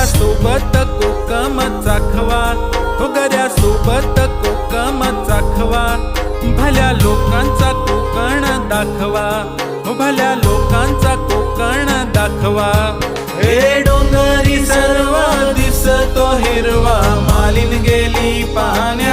सोबत कोकम चाखवा, सोबत कोकम चाखवा, भल्या लोकांचा कोकण दाखवा, भल्या लोकांचा कोकण दाखवा। हे डोंगरी सर्व दिसतो हिरवा, मालीन गेली पाहण्या